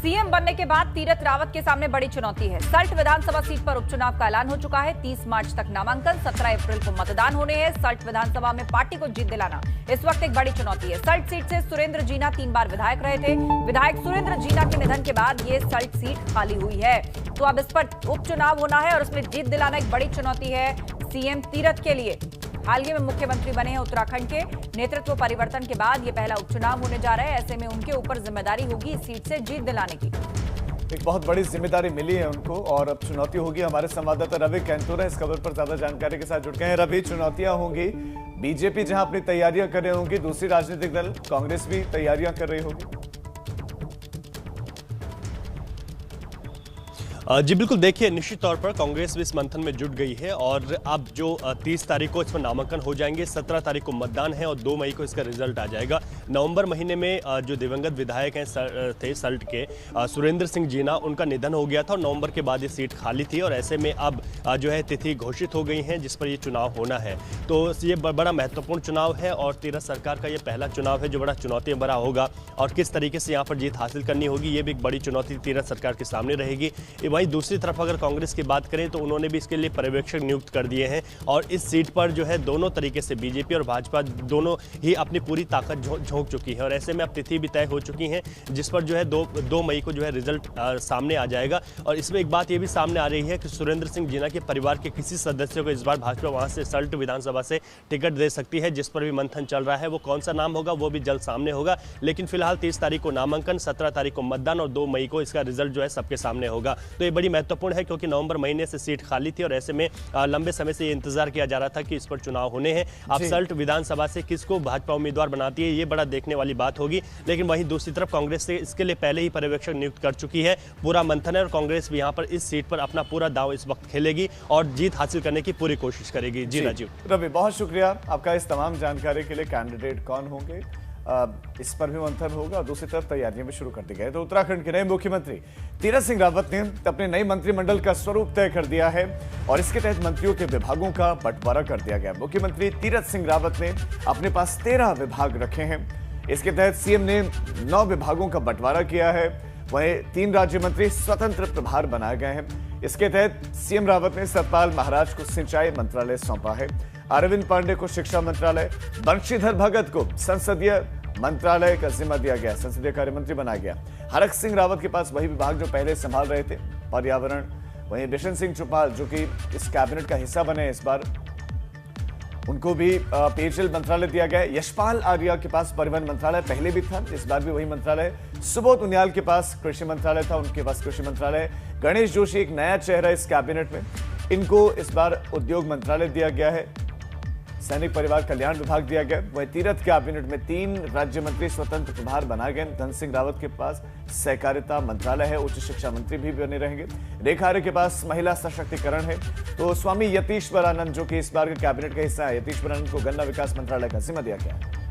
CM बनने के बाद तीरथ रावत के सामने बड़ी चुनौती है। सल्ट विधानसभा सीट पर उपचुनाव का ऐलान हो चुका है। 30 मार्च तक नामांकन, 17 अप्रैल को मतदान होने हैं। सल्ट विधानसभा में पार्टी को जीत दिलाना इस वक्त एक बड़ी चुनौती है। सल्ट सीट से सुरेंद्र जीना 3 बार विधायक रहे थे। विधायक सुरेंद्र जीना के निधन के बाद ये सल्ट सीट खाली हुई है, तो अब इस पर उपचुनाव होना है और उसमें जीत दिलाना एक बड़ी चुनौती है सीएम तीरथ के लिए। हाल ही में मुख्यमंत्री बने हैं उत्तराखंड के। नेतृत्व परिवर्तन के बाद ये पहला उपचुनाव होने जा रहा है। ऐसे में उनके ऊपर जिम्मेदारी होगी इस सीट से जीत दिलाने की। एक बहुत बड़ी जिम्मेदारी मिली है उनको और अब चुनौती होगी। हमारे संवाददाता रवि कैंतोरा इस खबर पर ज्यादा जानकारी के साथ जुड़ गए हैं। रवि, चुनौतियां होंगी, बीजेपी जहां अपनी तैयारियां कर रही होंगी, दूसरी राजनीतिक दल कांग्रेस भी तैयारियां कर रही होगी। जी बिल्कुल, देखिए निश्चित तौर पर कांग्रेस भी इस मंथन में जुट गई है और अब जो 30 तारीख को इसमें नामांकन हो जाएंगे, 17 तारीख को मतदान है और 2 मई को इसका रिजल्ट आ जाएगा। नवंबर महीने में जो दिवंगत विधायक हैं थे सल्ट के सुरेंद्र सिंह जीना, उनका निधन हो गया था और नवंबर के बाद ये सीट खाली थी और ऐसे में अब जो है तिथि घोषित हो गई है जिस पर ये चुनाव होना है। तो ये बड़ा महत्वपूर्ण चुनाव है और तीरथ सरकार का ये पहला चुनाव है जो बड़ा चुनौती भरा होगा और किस तरीके से यहाँ पर जीत हासिल करनी होगी, ये भी एक बड़ी चुनौती तीरथ सरकार के सामने रहेगी। वहीं दूसरी तरफ अगर कांग्रेस की बात करें तो उन्होंने भी इसके लिए पर्यवेक्षक नियुक्त कर दिए हैं और इस सीट पर जो है दोनों तरीके से बीजेपी और भाजपा दोनों ही अपनी पूरी ताकत झोंक चुकी है और ऐसे में अब तिथि भी तय हो चुकी है जिस पर जो है 2 मई को जो है रिजल्ट सामने आ जाएगा। और इसमें एक बात ये भी सामने आ रही है कि सुरेंद्र सिंह जीना के परिवार के किसी सदस्य को इस बार भाजपा वहां से सल्ट विधानसभा से टिकट दे सकती है, जिस पर भी मंथन चल रहा है। वो कौन सा नाम होगा वो भी जल्द सामने होगा, लेकिन फिलहाल 30 तारीख को नामांकन, 17 तारीख को मतदान और 2 मई को इसका रिजल्ट जो है सबके सामने होगा। तो ये बड़ी महत्वपूर्ण है क्योंकि नवंबर महीने से सीट खाली थी और ऐसे में लंबे समय से ये इंतजार किया जा रहा था कि इस पर चुनाव होने हैं। अब सल्ट विधानसभा से किसको भाजपा उम्मीदवार बनाती है ये बड़ा देखने वाली बात होगी, लेकिन वहीं दूसरी तरफ कांग्रेस से इसके लिए पहले ही पर्यवेक्षक नियुक्त कर चुकी है। पूरा मंथन है और कांग्रेस भी यहाँ पर इस सीट पर अपना पूरा दांव इस वक्त खेलेगी और जीत हासिल करने की पूरी कोशिश करेगी। जी राजीव। रवि, बहुत शुक्रिया आपका इस तमाम जानकारी के लिए। कैंडिडेट कौन होंगे इस पर भी मंथन होगा और दूसरी तरफ तैयारियां भी शुरू कर दी गई। तो उत्तराखंड के नए मुख्यमंत्री तीरथ सिंह रावत ने अपने नए मंत्रिमंडल का स्वरूप तय कर दिया है और इसके तहत मंत्रियों के विभागों का बंटवारा कर दिया गया। मुख्यमंत्री तीरथ सिंह रावत ने अपने पास 13 विभाग रखे हैं। इसके तहत सीएम ने 9 विभागों का बंटवारा किया है। वहीं 3 राज्य मंत्री स्वतंत्र प्रभार बनाए गए हैं। इसके तहत सीएम रावत ने सतपाल महाराज को सिंचाई मंत्रालय सौंपा है, अरविंद पांडे को शिक्षा मंत्रालय, बंशीधर भगत को संसदीय मंत्रालय का जिम्मा दिया गया, संसदीय कार्य मंत्री बनाया गया। हरक सिंह रावत के पास वही विभाग जो पहले संभाल रहे थे, पर्यावरण। वहीं बिशन सिंह चुपाल जो कि इस कैबिनेट का हिस्सा बने इस बार, उनको भी पेयजल मंत्रालय दिया गया। यशपाल आर्या के पास परिवहन मंत्रालय पहले भी था, इस बार भी वही मंत्रालय। सुबोध उनियाल के पास कृषि मंत्रालय था, उनके पास कृषि मंत्रालय। गणेश जोशी एक नया चेहरा इस कैबिनेट में, इनको इस बार उद्योग मंत्रालय दिया गया है। सैनिक परिवार कल्याण विभाग दिया गया। वहीं तीरथ कैबिनेट में 3 राज्य मंत्री स्वतंत्र प्रभार बनाए गए। धन सिंह रावत के पास सहकारिता मंत्रालय है, उच्च शिक्षा मंत्री भी बने रहेंगे। रेखा आर्य के पास महिला सशक्तिकरण है। तो स्वामी यतीश्वरानंद जो कि इस बार के कैबिनेट का हिस्सा है, यतीश्वरानंद को गन्ना विकास मंत्रालय का जिम्मा दिया गया है।